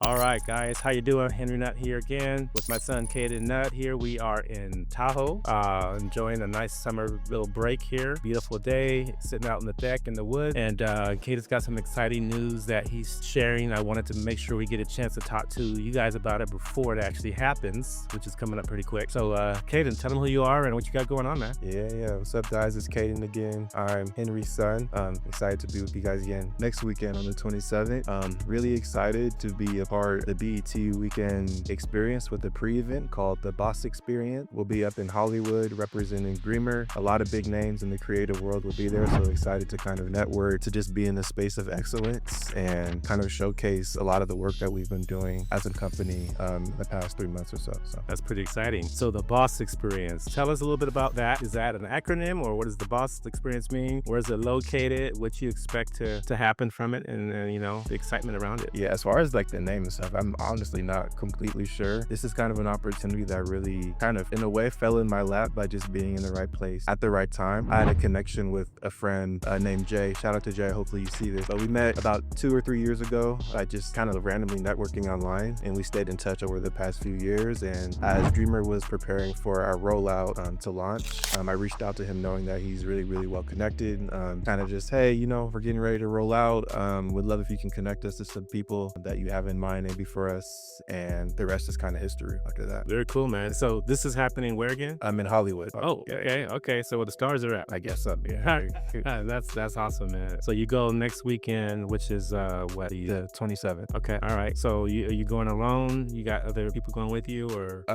All right, guys, how you doing? Henry Nutt here again with my son Kadin Nutt. Here we are in Tahoe, enjoying a nice summer little break here. Beautiful day, sitting out on the deck in the woods. And Kadin's got some exciting news that he's sharing. I wanted to make sure we get a chance to talk to you guys about it before it actually happens, which is coming up pretty quick. So, Kadin, tell them who you are and what you got going on, man. Yeah. What's up, guys? It's Kadin again. I'm Henry's son. Excited to be with you guys again next weekend on the 27th. Really excited to be a part of the BET weekend experience with the pre-event called the Boss Experience. We'll be up in Hollywood representing Dreamer. A lot of big names in the creative world will be there, so excited to kind of network, to just be in the space of excellence and kind of showcase a lot of the work that we've been doing as a company the past 3 months or so. That's pretty exciting. So the Boss Experience, tell us a little bit about that. Is that an acronym, or what does the Boss Experience mean? Where is it located? What you expect to happen from it, and the excitement around it? Yeah, as far as like the name and stuff, I'm honestly not completely sure. This is kind of an opportunity that really kind of, in a way, fell in my lap by just being in the right place at the right time. I had a connection with a friend named Jay. Shout out to Jay. Hopefully you see this. But we met about 2 or 3 years ago by just kind of randomly networking online, and we stayed in touch over the past few years. And as Dreamer was preparing for our rollout to launch, I reached out to him knowing that he's really, really well connected. Kind of just, hey, we're getting ready to roll out. Would love if you can connect us to some people that you have in mind maybe for us, and the rest is kind of history after that. Very cool, man. So this is happening where again? I'm in Hollywood. Oh, okay. So where the stars are at, I guess so. Yeah. That's awesome, man. So you go next weekend, which is The 27th. Okay, all right. So are you going alone? You got other people going with you, or?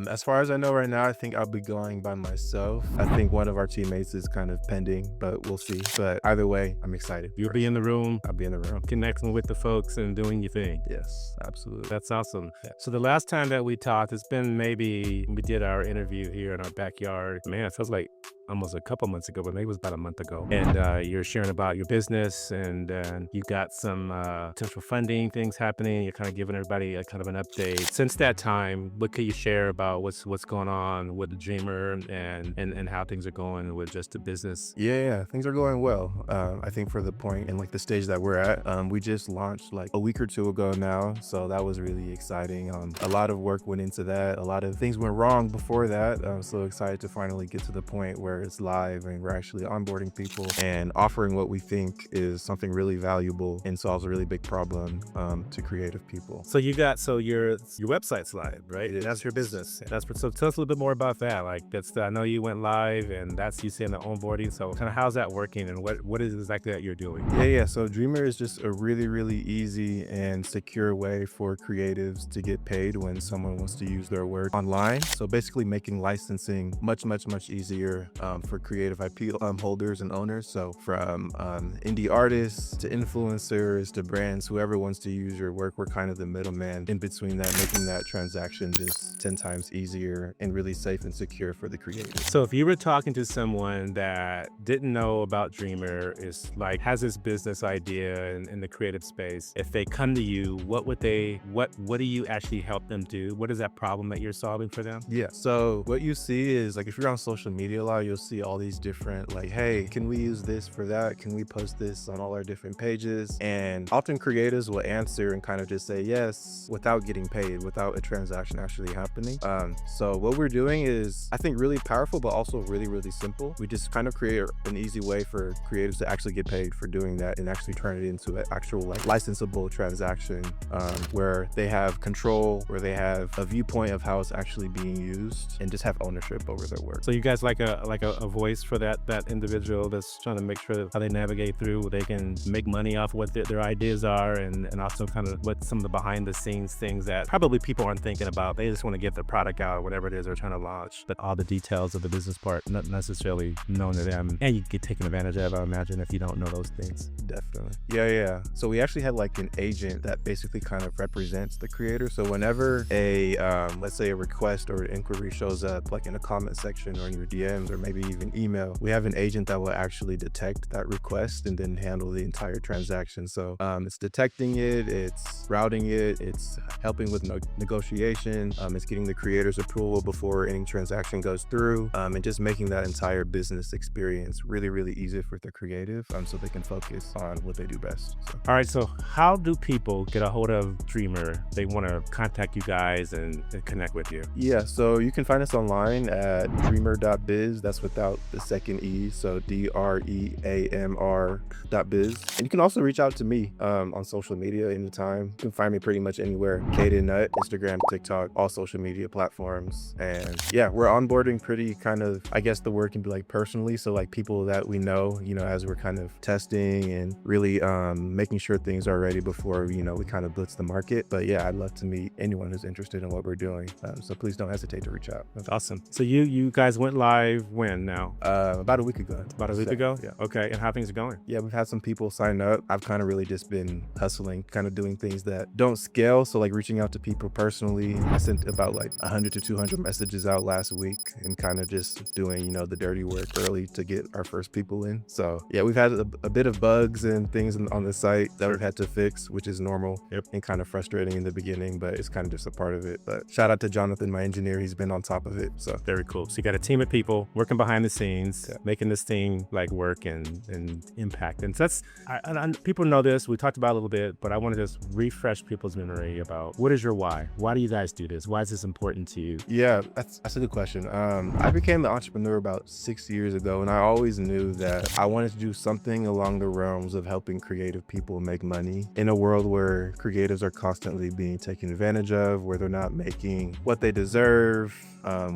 As far as I know right now, I think I'll be going by myself. I think one of our teammates is kind of pending, but we'll see. But either way, I'm excited. You'll be in the room, I'll be in the room. connecting with the folks and doing your thing. Yes, absolutely. That's awesome. Yeah. So the last time that we talked, it's been maybe we did our interview here in our backyard. Man, it feels like almost a couple months ago, but maybe it was about a month ago. And you're sharing about your business, and you got some potential funding things happening. You're kind of giving everybody a kind of an update. Since that time, what can you share about what's going on with the Dreamer and how things are going with just the business? Yeah, things are going well. I think for the point and like the stage that we're at, we just launched like a week or two ago now, so that was really exciting. A lot of work went into that. A lot of things went wrong before that. I'm so excited to finally get to the point where it's live and we're actually onboarding people and offering what we think is something really valuable and solves a really big problem to creative people. So your website's live, right? That's your business. So tell us a little bit more about that. Like I know you went live, and that's you saying the onboarding. So kind of how's that working, and what is it exactly that you're doing? Yeah. So Dreamer is just a really, really easy and secure way for creatives to get paid when someone wants to use their work online. So basically making licensing much, much, much easier for creative IP holders and owners. So from indie artists to influencers to brands, whoever wants to use your work, we're kind of the middleman in between that, making that transaction just 10 times easier and really safe and secure for the creator. So if you were talking to someone that didn't know about Dreamer, is like has this business idea in the creative space, if they come to you, what do you actually help them do? What is that problem that you're solving for them? Yeah. So what you see is like if you're on social media a lot, you'll see all these different like, hey, can we use this for that? Can we post this on all our different pages? And often creators will answer and kind of just say yes without getting paid, without a transaction actually happening. So what we're doing is, I think, really powerful, but also really, really simple. We just kind of create an easy way for creators to actually get paid for doing that and actually turn it into an actual like licensable transaction where they have control, where they have a viewpoint of how it's actually being used, and just have ownership over their work. So you guys like a voice for that individual that's trying to make sure that how they navigate through, they can make money off what their ideas are, and also kind of what some of the behind the scenes things that probably people aren't thinking about. They just want to get their product out or whatever it is they're trying to launch, but all the details of the business part not necessarily known to them, and you get taken advantage of, I imagine, if you don't know those things. Definitely. Yeah. So we actually have like an agent that basically kind of represents the creator. So whenever a let's say a request or an inquiry shows up like in a comment section or in your DMs or maybe even email, we have an agent that will actually detect that request and then handle the entire transaction. So it's detecting it, it's routing it, it's helping with negotiation, it's getting the creator's approval before any transaction goes through, and just making that entire business experience really, really easy for the creative so they can focus on what they do best. All right, so how do people get a hold hold of Dreamer, they want to contact you guys and connect with you? Yeah, so you can find us online at dreamer.biz. That's without the second E, so DREAMR.biz. And you can also reach out to me on social media anytime. You can find me pretty much anywhere. Kadin, Instagram, TikTok, all social media platforms. And yeah, we're onboarding pretty kind of, I guess the word can be like personally. So like people that we know, as we're kind of testing and really making sure things are ready before, we kind of blitz the market. But yeah, I'd love to meet anyone who's interested in what we're doing. So please don't hesitate to reach out. That's awesome. So you guys went live when now? About a week ago. About a week ago? Yeah. Okay. And how things are going? Yeah, we've had some people sign up. I've kind of really just been hustling, kind of doing things that don't scale. So like reaching out to people personally. I sent about like 100 to 200 messages out last week and kind of just doing, the dirty work early to get our first people in. So yeah, we've had a bit of bugs and things on the site that we've had to fix, which is normal. Yep. And kind of frustrating in the beginning, but it's kind of just a part of it. But shout out to Jonathan, my engineer. He's been on top of it. So very cool. So you got a team of people working behind the scenes, making this thing like work and impact. And so that's, people know this, we talked about it a little bit, but I want to just refresh people's memory about what is your why? Why do you guys do this? Why is this important to you? Yeah, that's a good question. I became an entrepreneur about 6 years ago, and I always knew that I wanted to do something along the realms of helping creative people make money in a world where creatives are constantly being taken advantage of, where they're not making what they deserve,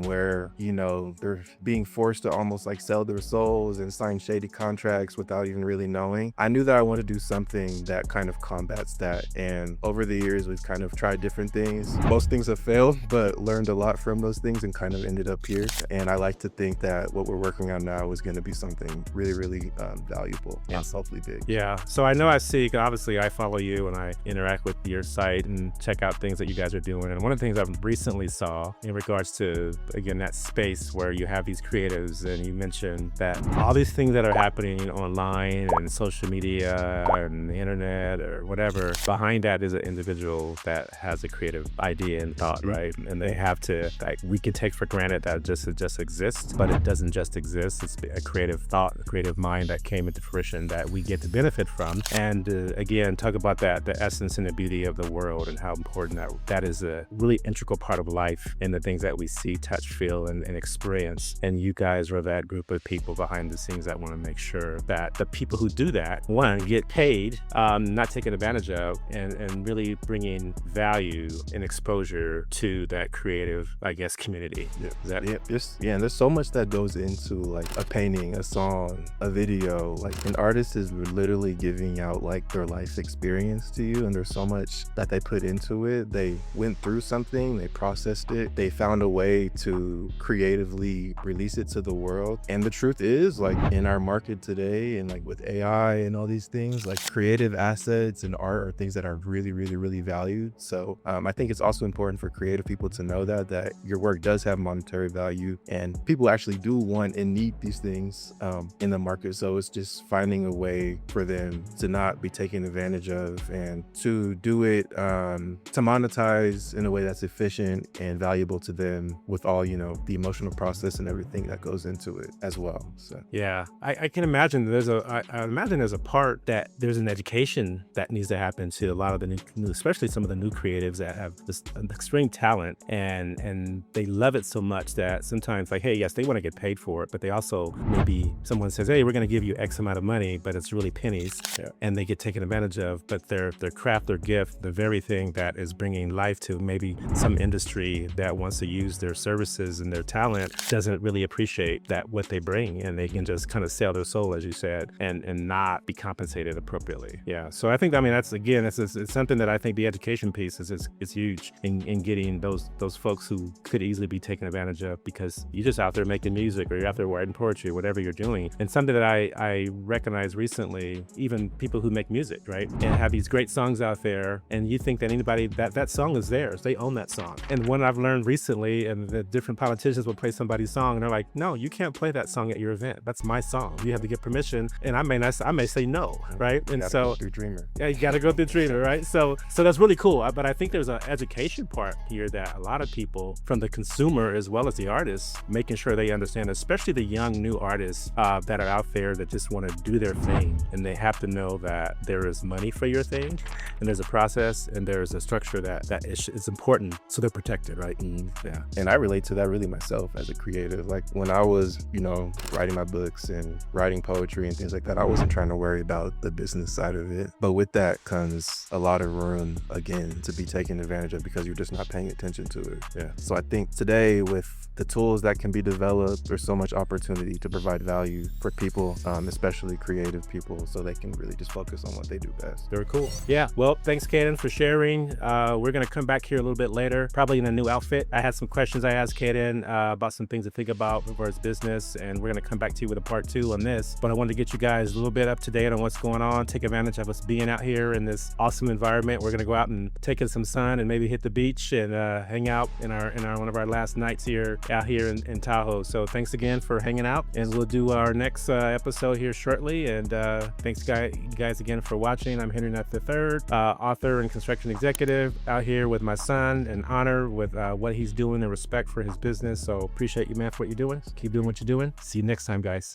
where, they're being forced to almost like sell their souls and sign shady contracts without even really knowing. I knew that I wanted to do something that kind of combats that. And over the years, we've kind of tried different things. Most things have failed, but learned a lot from those things and kind of ended up here. And I like to think that what we're working on now is going to be something really, really valuable and hopefully big. Yeah. So I know I see, obviously I follow you and I interact with your site and check out things that you guys are doing. And one of the things I recently saw in regards to, again, that space where you have these creatives, and you mentioned that all these things that are happening online and social media and the internet or whatever, behind that is an individual that has a creative idea and thought, right? And they have to, like, we can take for granted that it just exists, but it doesn't just exist. It's a creative thought, a creative mind that came into fruition that we get to benefit from. And again, talk about that, the essence and the beauty of the world and how important that is a really integral part of life and the things that we see, touch, feel, and experience. And you guys are that group of people behind the scenes that want to make sure that the people who do that, one, get paid, not taken advantage of, and really bringing value and exposure to that creative, I guess, community. Yeah. And there's so much that goes into like a painting, a song, a video. Like an artist is literally giving out like their life experience to you, and there's so much that they put into it. They went through something, they processed it, they found a way to creatively release it to the world. And the truth is, like in our market today and like with AI and all these things, like creative assets and art are things that are really, really, really valued. So I think it's also important for creative people to know that your work does have monetary value, and people actually do want and need these things in the market. So it's just finding a way for them to not be taken advantage of and to do it, to monetize in a way that's efficient and valuable to them with all, the emotional process and everything that goes into it as well. So yeah, I can imagine I imagine there's a part that there's an education that needs to happen to a lot of the new, especially some of the new creatives that have this extreme talent, and they love it so much that sometimes, like, hey, yes, they want to get paid for it, but they also, maybe someone says, hey, we're going to give you X amount of money, but it's really pennies, and they get taken advantage of. But their craft, their gift, the very thing that is bringing life to maybe some industry that wants to use their services and their talent doesn't really appreciate that what they bring, and they can just kind of sell their soul, as you said, and not be compensated appropriately. Yeah. So I think, that's, again, it's something that I think the education piece is huge in getting those folks who could easily be taken advantage of, because you're just out there making music, or you're out there writing poetry, whatever you're doing. And something that I recognized recently, even people who make music, right, and have these great songs out there, and you think that anybody, that song is theirs, they own that song. And what I've learned recently, and the different politicians will play somebody's song, and they're like, no, you can't play that song at your event. That's my song. You have to get permission. And I may say no, right? And so, go through Dreamer. Yeah, you got to go through Dreamer, right? So that's really cool. But I think there's an education part here that a lot of people, from the consumer as well as the artists, making sure they understand, especially the young new artists that are out there that just want to do their thing, and they have to know that there is money for your thing, and there's there's a process and there's a structure that is important, so they're protected, right? Yeah. And I relate to that really myself as a creative. Like when I was, writing my books and writing poetry and things like that, I wasn't trying to worry about the business side of it. But with that comes a lot of room, again, to be taken advantage of because you're just not paying attention to it. Yeah. So I think today with the tools that can be developed, there's so much opportunity to provide value for people, especially creative people, so they can really just focus on what they do best. Very cool. Yeah. Well, thanks, Kadin, for sharing. We're going to come back here a little bit later, probably in a new outfit. I had some questions I asked Kadin about some things to think about for his business, and we're going to come back to you with a part 2 on this. But I wanted to get you guys a little bit up to date on what's going on, take advantage of us being out here in this awesome environment. We're going to go out and take in some sun and maybe hit the beach and hang out in our one of our last nights out here in Tahoe. So thanks again for hanging out, and we'll do our next episode here shortly. And thanks guys again for watching. I'm Henry Nutt III, author and construction executive, out here with my son, and honor with what he's doing and respect for his business. So appreciate you, man, for what you're doing. Keep doing what you're doing. See you next time, guys.